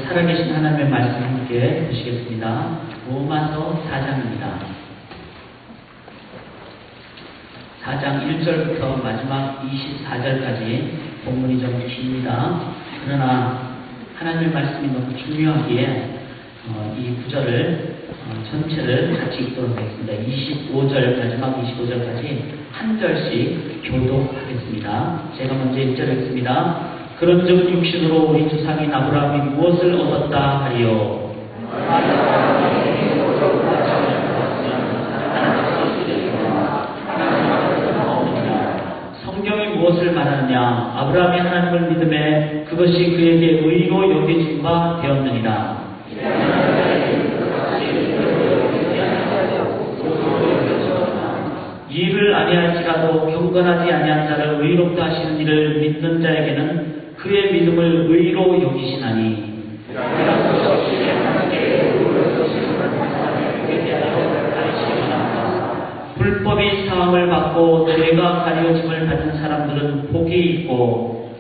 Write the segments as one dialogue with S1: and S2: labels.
S1: 살아계신 하나님의 말씀 함께 보시겠습니다. 로마서 4장입니다. 4장 1절부터 마지막 24절까지 본문이 좀 깁니다. 그러나 하나님의 말씀이 너무 중요하기에 이 구절을 전체를 같이 읽도록 하겠습니다. 25절, 마지막 25절까지 한 절씩 교독하겠습니다. 제가 먼저 1절 읽습니다. 그런즉 육신으로 우리 조상인 아브라함이 무엇을 얻었다 하리요? 성경이 무엇을 말하느냐? 아브라함이 하나님을 믿음에 그것이 그에게 의로 여겨진 바 되었느니라. 일을 아니할지라도 경건하지 아니한 자를 의롭다 하시는 이를 믿는 자에게는 그의 믿음을 의로 여기시나니. 불법이 사함을 받고 죄가 가려짐을 받은 사람들은 복이 있고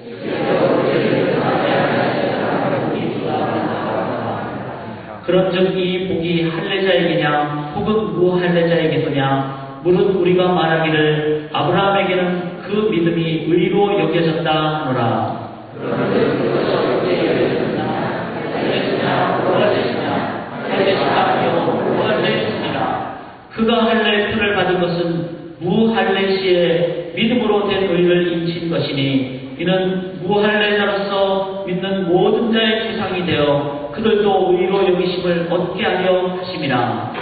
S1: 그런즉 이 복이 할례자에게냐 혹은 무할례자에게서냐 무릇 우리가 말하기를 아브라함에게는 그 믿음이 의로 여겨졌다 하노라. 그가 할례의 표를 받은 것은 무할례 시에 믿음으로 된 의를 인친 것이니 이는 무할례자로서 믿는 모든 자의 주상이 되어 그들도 의로 여기심을 얻게 하려 하심이라.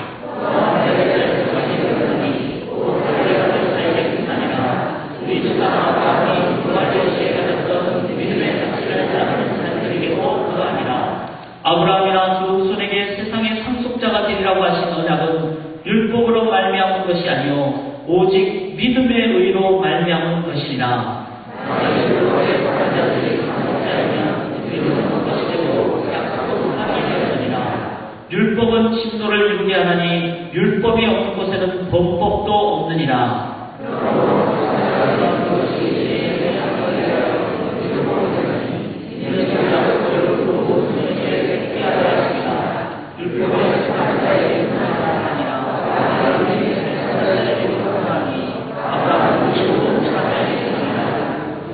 S1: 아브라함이나 그 후손에게 세상의 상속자가 되리라고 하신 언약은 율법으로 말미암은 것이 아니요 오직 믿음의 의로 말미암은 것이니라. 율법은 진노를 이루게 하나니 율법이 없는 곳에는 범법도 없느니라.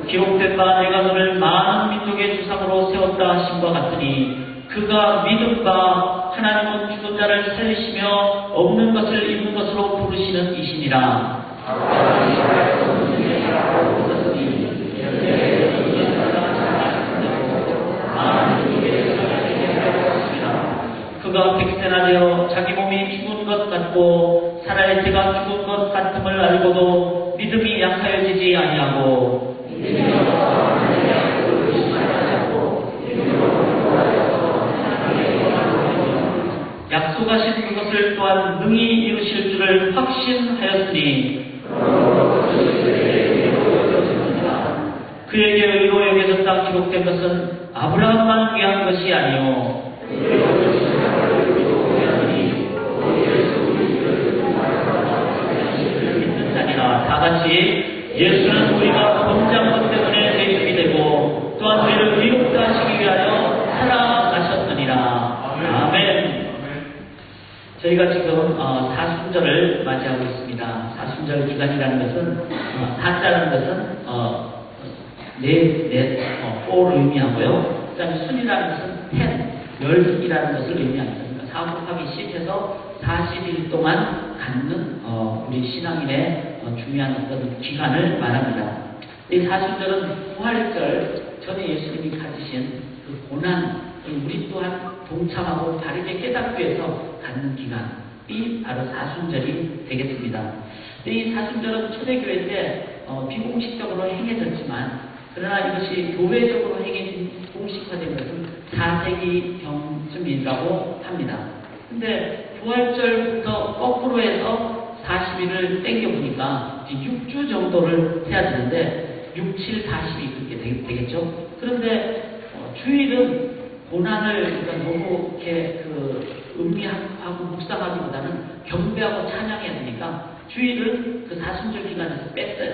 S1: 기록된 바 내가 너를 많은 민족의 주상으로 세웠다 하심과 같으니 그가 믿음과 하나님은 죽은 자를 살리시며 없는 것을 있는 것으로 부르시는 이시니라. 그가 백세나 되어 자기 몸이 죽은 것 같고 살아야 제가 죽은 것 같음을 알고도 믿음이 약하여지지 아니하고 약속하신 그것을 또한 능히 이루실 줄을 확신하였으니 그에게 의로 여겨졌다 기록된 것은 아브라함만 위한 것이 아니요 믿는 자니라. 다같이 예수는 우리가 본장 것 때문에 대입이 되고 또한 우리를 의롭다 하시기 위하여 살아가셨느니라. 아멘. 저희가 지금 사순절을 맞이하고 있습니다. 사순절 기간이라는 것은 사자라는 것은 four 의미하고요. 그 다음에 순이라는 것은 10, 10이라는 것을 의미합니다. 그러니까 4 곱하기 10해서 40일 동안 갖는 우리 신앙인의 중요한 어떤 기간을 말합니다. 이 사순절은 부활절 전에 예수님이 가지신 그 고난, 우리 또한 동참하고 바르게 깨닫기 위해서 갖는 기간이 바로 사순절이 되겠습니다. 이 사순절은 초대교회 때 비공식적으로 행해졌지만 그러나 이것이 교회적으로 공식화된 것은 4세기경쯤이라고 합니다. 근데 부활절부터 거꾸로 해서 40일을 땡겨보니까 6주 정도를 해야 되는데 6, 7, 40이 그렇게 되겠죠. 그런데 주일은 고난을 그러니까 너무 이렇게 음미하고 묵상하기보다는 경배하고 찬양해야 되니까 주일은 그 사순절 기간에서 뺐어요.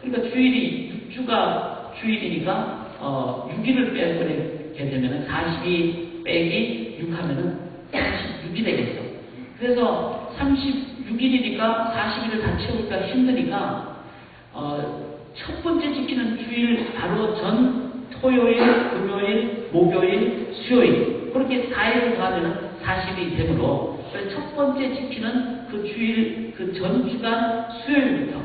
S1: 그러니까 주일이 6주가 주일이니까 6일을 빼버린 되면은 42 빼기 6 하면은 36이 되겠죠. 그래서 36일이니까 40일을 다 채우기가 힘드니까 첫 번째 지키는 주일 바로 전 토요일, 금요일, 목요일, 수요일 그렇게 4일을 더하면 40일이 되므로 첫 번째 지키는 그 주일 그 전 주간 수요일부터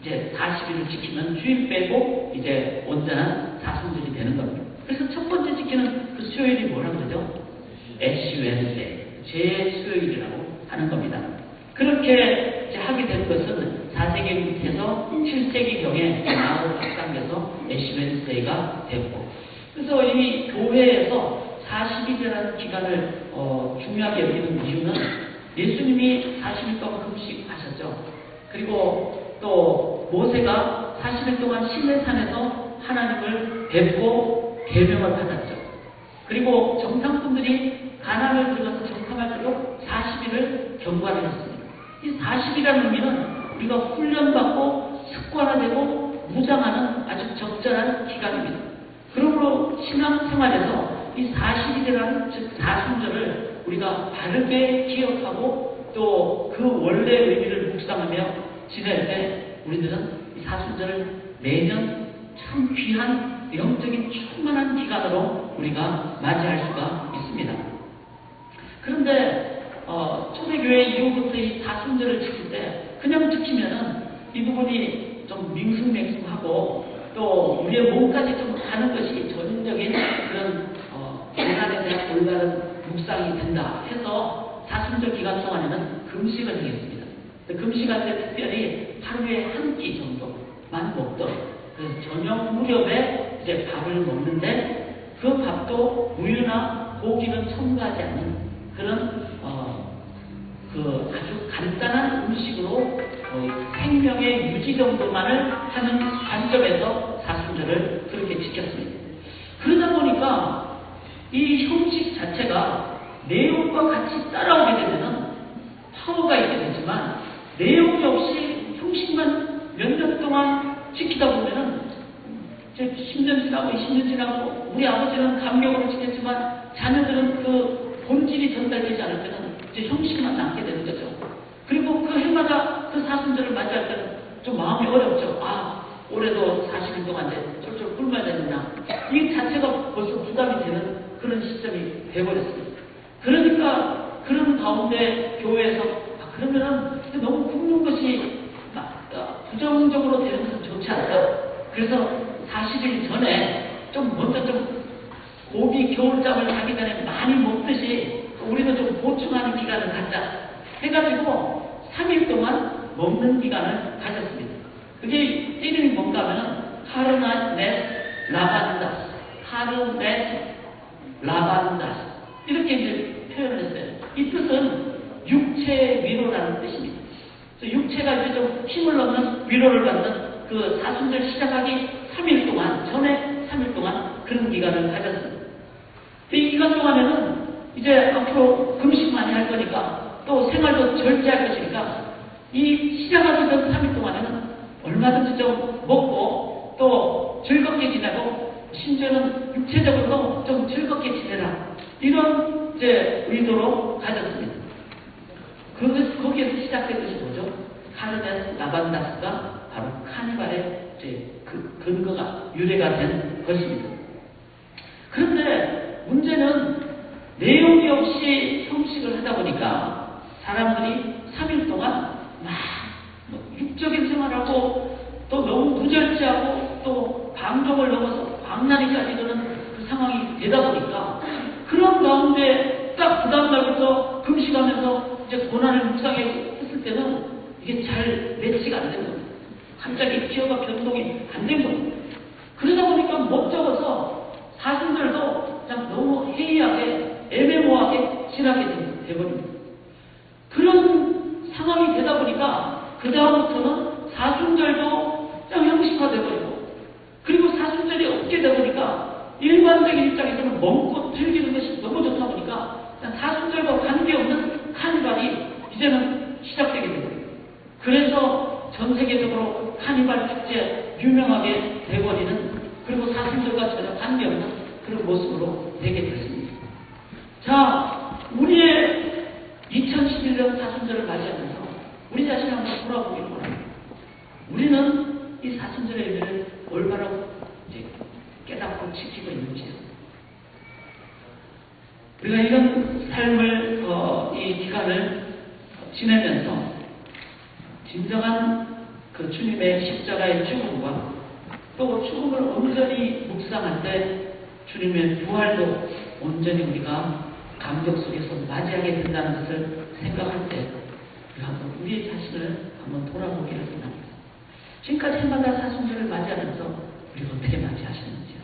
S1: 이제 40일을 지키면 주일 빼고 이제 온전한 사순절이 되는 겁니다. 그래서 첫 번째 지키는 그 수요일이 뭐라 그러죠? 애쉬 웬스데이, 제 수요일이라고 하는 겁니다. 그렇게 이제 하게 된 것은 4세기부터 7세기경에 나로 확장돼서 애쉬 웬스데이가 됐고, 그래서 이 교회에서 40일이라는 기간을 중요하게 여기는 이유는 예수님이 40일 동안 금식하셨죠. 그리고 또 모세가 40일 동안 시내산에서 하나님을 뵙고 계명을 받았죠. 그리고 정탐꾼들이 가나안을 들어가서 정탐할수록 40일을 경과를 했습니다. 이 40일이라는 의미는 우리가 훈련받고 습관화되고 무장하는 아주 적절한 기간입니다. 그러므로 신앙생활에서 이 40일이라는 즉 사순절을 우리가 바르게 기억하고 또 그 원래 의미를 묵상하며 지낼 때 우리들은 이 사순절을 매년 참 귀한 영적인 충만한 기간으로 우리가 맞이할 수가 있습니다. 그런데 초대교회 이후부터 이 사순절을 지킬 때 그냥 지키면은 이 부분이 좀 밍숭맹숭하고 또 우리의 몸까지 좀 가는 것이 전인적인 그런 재난에 대한 올바른 묵상이 된다 해서 사순절 기간 동안에는 금식을 하겠습니다. 금식할 때 특별히 하루에 한 끼 정도만 먹도록, 그래서 저녁 무렵에 이제 밥을 먹는데 그 밥도 우유나 고기는 첨가하지 않는 그런 그 아주 간단한 음식으로 생명의 유지 정도만을 하는 관점에서 사순절을 그렇게 지켰습니다. 그러다 보니까 이 형식 자체가 내용과 같이 따라오게 되면은 파워가 있게 되지만 내용이 없이 형식만 몇 년 동안 지키다 보면은 이제 10년 지나고 20년 지나고 우리 아버지는 감격으로 지켰지만 자녀들은 그 본질이 전달되지 않을 때는 이제 형식만 남게 되는 거죠. 그리고 그 해마다 그 사순절을 맞이할 때는 좀 마음이 어렵죠. 아, 올해도 40일 동안 이제 쫄쫄 굶어야 되느냐. 이 자체가 벌써 부담이 되는 그런 시점이 되어버렸습니다. 그러니까 그런 가운데 교회에서 그러면은 너무 굶는 것이 부정적으로 되는 것은 좋지 않다. 그래서 40일 전에 좀 먼저 좀 고기 겨울잠을 자기 전에 많이 먹듯이 우리도 좀 보충하는 기간을 갖자 해가지고 3일 동안 먹는 기간을 가졌습니다. 그게 이름이 뭔가 하면은 하르나넷 라반다스, 하르넷 라반다스 이렇게 이제 표현을 했어요. 이 뜻은 육체 위로라는 뜻입니다. 육체가 이제 좀 힘을 얻는 위로를 받는 그 사순절 시작하기 3일 동안, 전에 3일 동안 그런 기간을 가졌습니다. 이 기간 동안에는 이제 앞으로 금식 많이 할 거니까 또 생활도 절제할 것이니까 이 시작하기 전 3일 동안에는 얼마든지 좀 먹고 또 즐겁게 지내고 심지어는 육체적으로도 좀 즐겁게 지내라. 이런 이제 의도로 가졌습니다. 거기에서 시작된 것이 뭐죠? 카르네스 라반다스가 바로 카니발의 이제 그 근거가 유래가 된 것입니다. 그런데 문제는 내용이 없이 형식을 하다 보니까 사람들이 3일 동안 막 육적인 생활하고 또 너무 무절제하고 또 방종을 넘어서 광란이까지 이르는 그 상황이 되다 보니까 그런 가운데 딱 그 다음날부터 금식하면서 이제 고난을 묵상했을 때는 이게 잘 매치가 안 된 겁니다. 갑자기 기어가 변동이 안 된 겁니다. 그러다 보니까 못 적어서 사순절도 그냥 너무 해이하게 애매모호하게 지나게 되버립니다. 그런 상황이 되다 보니까 그 다음부터는 사순절도 그냥 형식화되버리고 그리고 사순절이 없게 되보니까 일반적인 입장에서는 먹고 즐기는 것이 너무 좋다 보니까 사순절과 관계없는 카니발이 이제는 시작되게 됩니다. 그래서 전 세계적으로 카니발 축제 유명하게 돼버리는 그리고 사순절과 전혀 관계없는 그런 모습으로 되게 됐습니다. 자, 우리의 2011년 사순절을 맞이하면서 우리 자신을 한번 돌아보기를 원합니다. 우리는 이 사순절의 의미를 올바로 이제 깨닫고 지키고 있는지요. 우리가 이런 삶을 이 기간을 지내면서 진정한 그 주님의 십자가의 죽음과 또 죽음을 온전히 묵상할 때 주님의 부활도 온전히 우리가 감격 속에서 맞이하게 된다는 것을 생각할 때 우리 한번 우리 자신을 한번 돌아보기를 원합니다. 지금까지 해마다 사순절을 맞이하면서 우리가 어떻게 맞이하시는지